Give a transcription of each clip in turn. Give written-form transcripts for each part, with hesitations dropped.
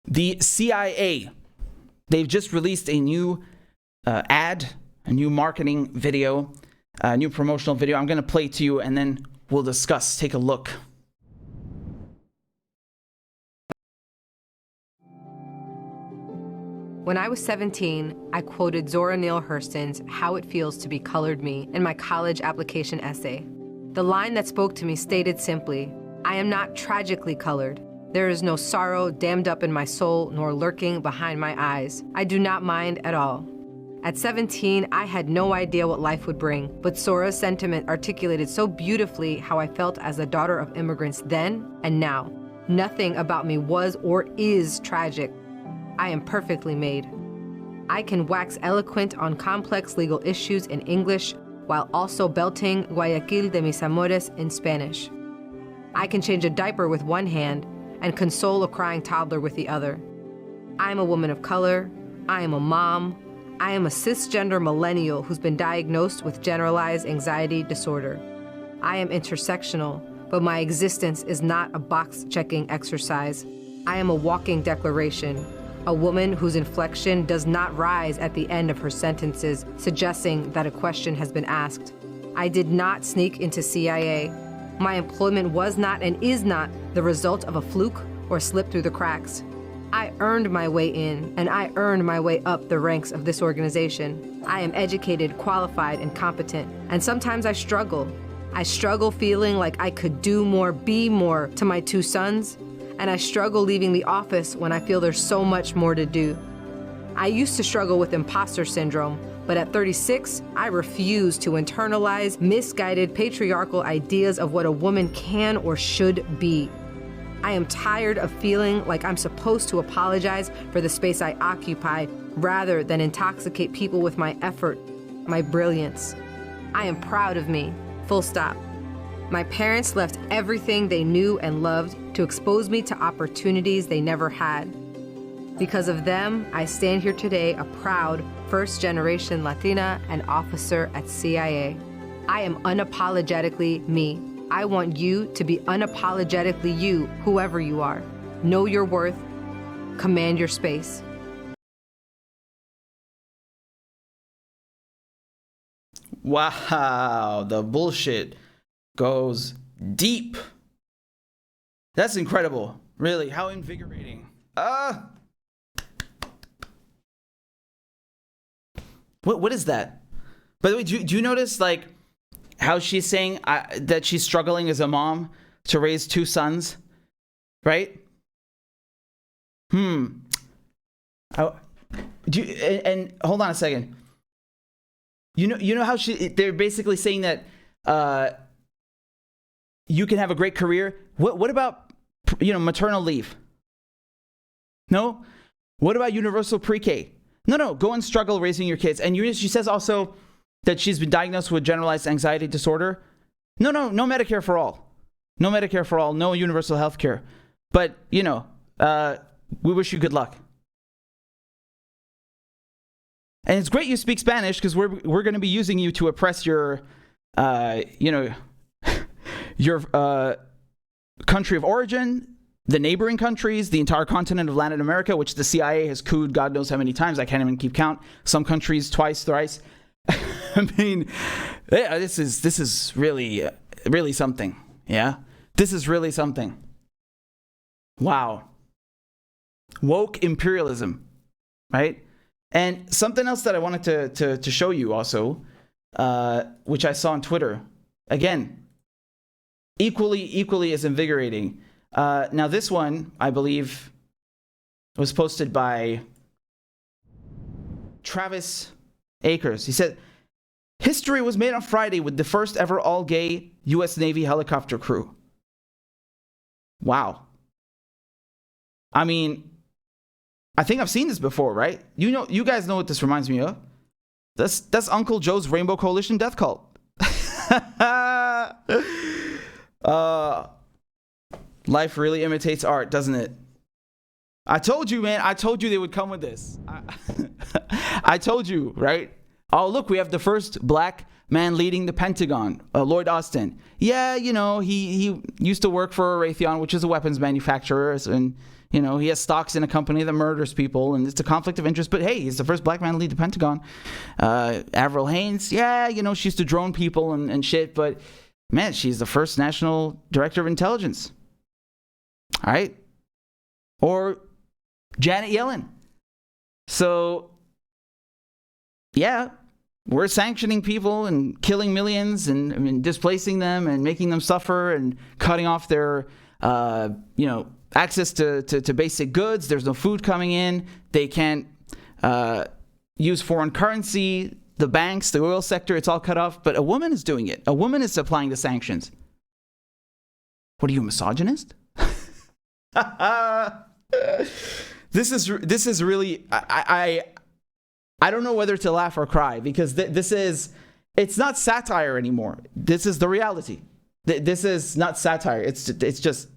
The CIA, they've just released a new ad, a new marketing video, a new promotional video. I'm going to play it to you and then we'll discuss. Take a look. When I was 17, I quoted Zora Neale Hurston's How It Feels to Be Colored Me in my college application essay. The line that spoke to me stated simply, I am not tragically colored. There is no sorrow dammed up in my soul nor lurking behind my eyes. I do not mind at all. At 17, I had no idea what life would bring, but Zora's sentiment articulated so beautifully how I felt as a daughter of immigrants then and now. Nothing about me was or is tragic. I am perfectly made. I can wax eloquent on complex legal issues in English while also belting Guayaquil de mis amores in Spanish. I can change a diaper with one hand and console a crying toddler with the other. I am a woman of color. I am a mom. I am a cisgender millennial who's been diagnosed with generalized anxiety disorder. I am intersectional, but my existence is not a box-checking exercise. I am a walking declaration. A woman whose inflection does not rise at the end of her sentences, suggesting that a question has been asked. I did not sneak into CIA. My employment was not and is not the result of a fluke or slip through the cracks. I earned my way in, and I earned my way up the ranks of this organization. I am educated, qualified, and competent, and sometimes I struggle. I struggle feeling like I could do more, be more to my two sons, and I struggle leaving the office when I feel there's so much more to do. I used to struggle with imposter syndrome, but at 36, I refuse to internalize misguided patriarchal ideas of what a woman can or should be. I am tired of feeling like I'm supposed to apologize for the space I occupy rather than intoxicate people with my effort, my brilliance. I am proud of me, full stop. My parents left everything they knew and loved to expose me to opportunities they never had. Because of them, I stand here today a proud first-generation Latina and officer at CIA. I am unapologetically me. I want you to be unapologetically you, whoever you are. Know your worth. Command your space. Wow, the bullshit goes deep. That's incredible. Really, how invigorating. What is that? By the way, do you notice like how she's saying that she's struggling as a mom to raise two sons, right? And hold on a second. You know how they're basically saying that you can have a great career. What about maternal leave? No. What about universal pre-K? No. Go and struggle raising your kids. And she says also that she's been diagnosed with generalized anxiety disorder. No Medicare for all. No Medicare for all. No universal health care. But we wish you good luck. And it's great you speak Spanish because we're going to be using you to oppress your country of origin, the neighboring countries, the entire continent of Latin America, which the CIA has cooed God knows how many times. I can't even keep count. Some countries twice, thrice. I mean, yeah, this is really, really something. Yeah, this is really something. Wow. Woke imperialism, right? And something else that I wanted to show you also, which I saw on Twitter, again, equally as invigorating. Now this one, I believe, was posted by Travis Akers. He said, history was made on Friday with the first ever all-gay U.S. Navy helicopter crew. Wow. I mean, I think I've seen this before, right? You guys know what this reminds me of. That's Uncle Joe's Rainbow Coalition death cult. Life really imitates art, doesn't it? I told you, man. I told you they would come with this. I told you, right? Oh, look, we have the first black man leading the Pentagon, Lloyd Austin. Yeah, he used to work for Raytheon, which is a weapons manufacturer, and he has stocks in a company that murders people, and it's a conflict of interest. But hey, he's the first black man to lead the Pentagon. Avril Haines, yeah, she used to drone people and shit, but man, she's the first national director of intelligence. All right? Or Janet Yellen. So, yeah, we're sanctioning people and killing millions and displacing them and making them suffer and cutting off their, access to basic goods. There's no food coming in. They can't use foreign currency. The banks, the oil sector, it's all cut off. But a woman is doing it. A woman is applying the sanctions. What are you, a misogynist? This is really, I don't know whether to laugh or cry, because it's not satire anymore. This is the reality. This is not satire. It's just,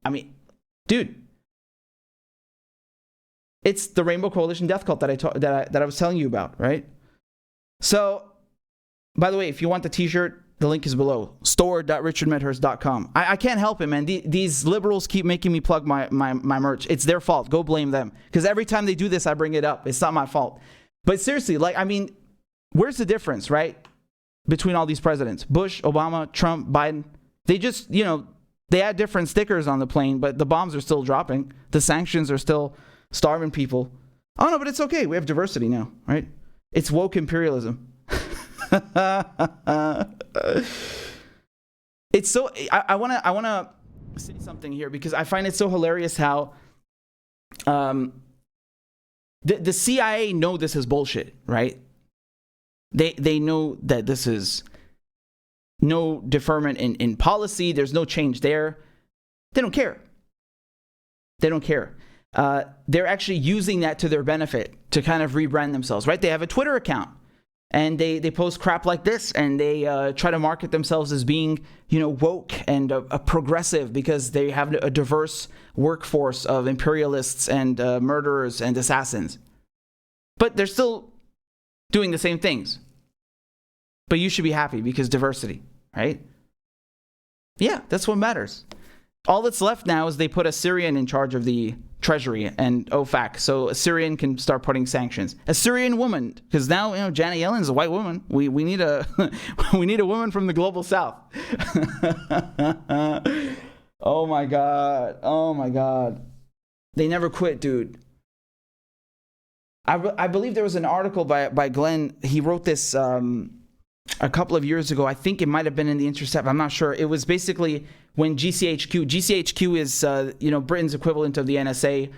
I mean, dude, it's the Rainbow Coalition death cult that I was telling you about, right? So, by the way, if you want the t-shirt, the link is below. store.richardmedhurst.com. I can't help it, man. These liberals keep making me plug my merch. It's their fault. Go blame them. Because every time they do this, I bring it up. It's not my fault. But seriously, where's the difference, right? Between all these presidents? Bush, Obama, Trump, Biden. They just, they add different stickers on the plane, but the bombs are still dropping. The sanctions are still starving people. Oh, no, but it's okay. We have diversity now, right? It's woke imperialism. It's so I want to say something here, because I find it so hilarious how the CIA know this is bullshit, right? They know that this is no deferment in policy. There's no change there. They don't care. They're actually using that to their benefit to kind of rebrand themselves, right? They have a Twitter account. And they post crap like this, and they try to market themselves as being, woke and a progressive, because they have a diverse workforce of imperialists and murderers and assassins. But they're still doing the same things. But you should be happy, because diversity, right? Yeah, that's what matters. All that's left now is they put a Syrian in charge of the treasury and OFAC, so a Syrian can start putting sanctions. A Syrian woman, because now Janet Yellen is a white woman. We need a we need a woman from the global south. Oh my god, they never quit, dude. I believe there was an article by Glenn. He wrote this a couple of years ago. I think it might have been in the Intercept. I'm not sure. It was basically when GCHQ is Britain's equivalent of the NSA.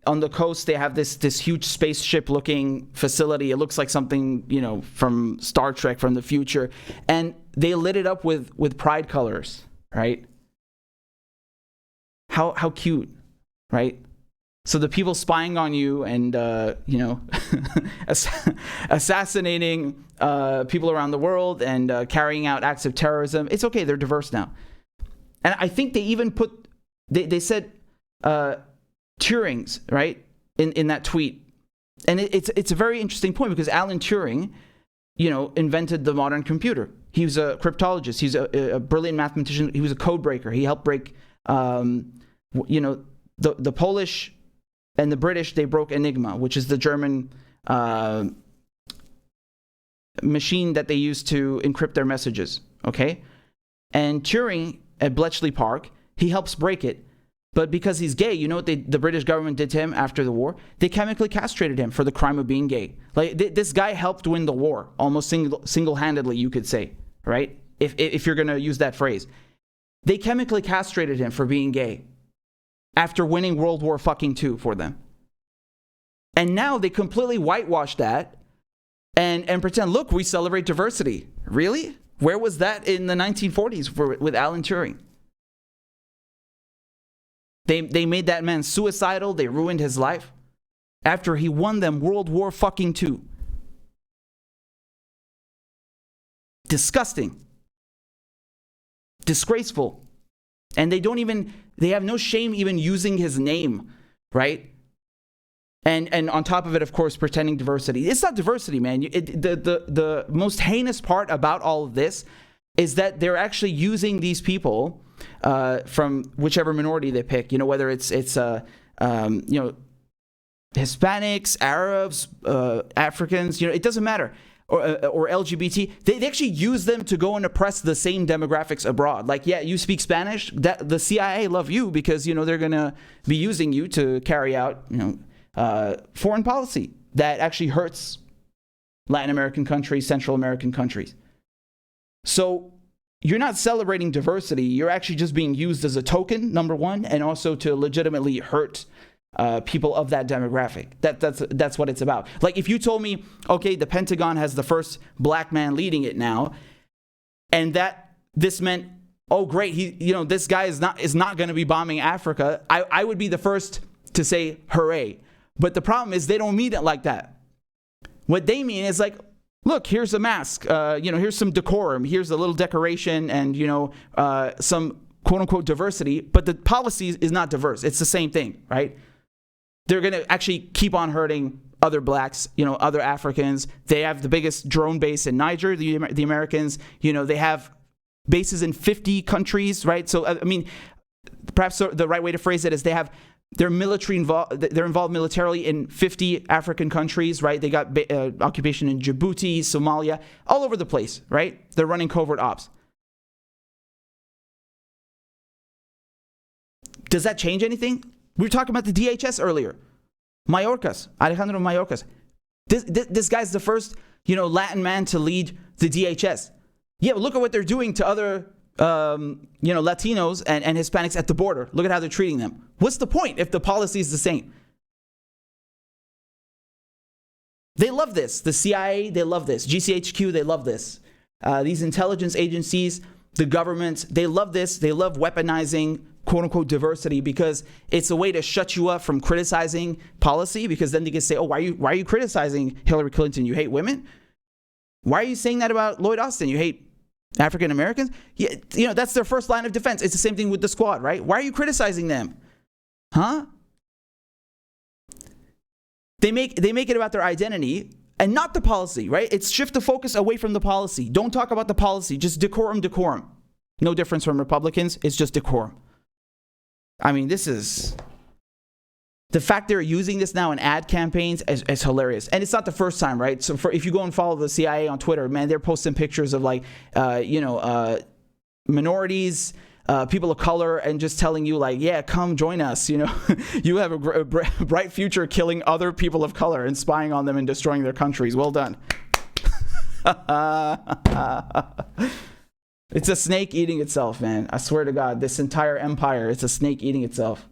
On the coast, they have this huge spaceship looking facility. It looks like something from Star Trek, from the future, and they lit it up with pride colors, right? How cute, right? So the people spying on you and assassinating people around the world and carrying out acts of terrorism, it's okay. They're diverse now. And I think they even they said Turing's, right, in that tweet. And it's a very interesting point, because Alan Turing, invented the modern computer. He was a cryptologist. He's a brilliant mathematician. He was a code breaker. He helped break, the Polish and the British, they broke Enigma, which is the German machine that they used to encrypt their messages, okay? And Turing at Bletchley Park, he helps break it. But because he's gay, you know what the British government did to him after the war? They chemically castrated him for the crime of being gay. Like, this guy helped win the war, almost single-handedly, you could say, right? If you're going to use that phrase. They chemically castrated him for being gay after winning World War II for them. And now they completely whitewash that and pretend, look, we celebrate diversity. Really? Where was that in the 1940s with Alan Turing? They made that man suicidal. They ruined his life after he won them World War II. Disgusting. Disgraceful. And they have no shame even using his name, right? And on top of it, of course, pretending diversity. It's not diversity, man. The most heinous part about all of this is that they're actually using these people from whichever minority they pick. Whether it's Hispanics, Arabs, Africans. It doesn't matter. Or LGBT. They actually use them to go and oppress the same demographics abroad. Like, yeah, you speak Spanish. That the CIA love you because they're gonna be using you to carry out foreign policy that actually hurts Latin American countries, Central American countries. So you're not celebrating diversity. You're actually just being used as a token, number one, and also to legitimately hurt people of that demographic. That's what it's about. Like, if you told me, okay, the Pentagon has the first black man leading it now, and that this meant, oh great, this guy is not going to be bombing Africa, I would be the first to say hooray. But the problem is they don't mean it like that. What they mean is like, look, here's a mask, here's some decorum, here's a little decoration, and some quote unquote diversity, but the policy is not diverse. It's the same thing, right? They're going to actually keep on hurting other blacks, other Africans. They have the biggest drone base in Niger, the Americans. They have bases in 50 countries, right? So, I mean, perhaps the right way to phrase it is they're military involved. They're involved militarily in 50 African countries, right? They got occupation in Djibouti, Somalia, all over the place, right? They're running covert ops. Does that change anything? We were talking about the DHS earlier. Alejandro Mayorkas. This guy's the first, Latin man to lead the DHS. Yeah, but look at what they're doing to other, Latinos and Hispanics at the border. Look at how they're treating them. What's the point if the policy is the same? They love this. The CIA, they love this. GCHQ, they love this. These intelligence agencies, the government, they love this. They love weaponizing quote unquote diversity because it's a way to shut you up from criticizing policy, because then they can say, oh, why are you criticizing Hillary Clinton? You hate women? Why are you saying that about Lloyd Austin? You hate African Americans? Yeah, that's their first line of defense. It's the same thing with the Squad, right? Why are you criticizing them? Huh? They make it about their identity and not the policy, right? It's shift the focus away from the policy. Don't talk about the policy. Just decorum. No difference from Republicans. It's just decorum. I mean, this is... The fact they're using this now in ad campaigns is hilarious. And it's not the first time, right? So if you go and follow the CIA on Twitter, man, they're posting pictures of minorities, people of color, and just telling you like, yeah, come join us. You have a bright future killing other people of color and spying on them and destroying their countries. Well done. It's a snake eating itself, man. I swear to God, this entire empire, it's a snake eating itself.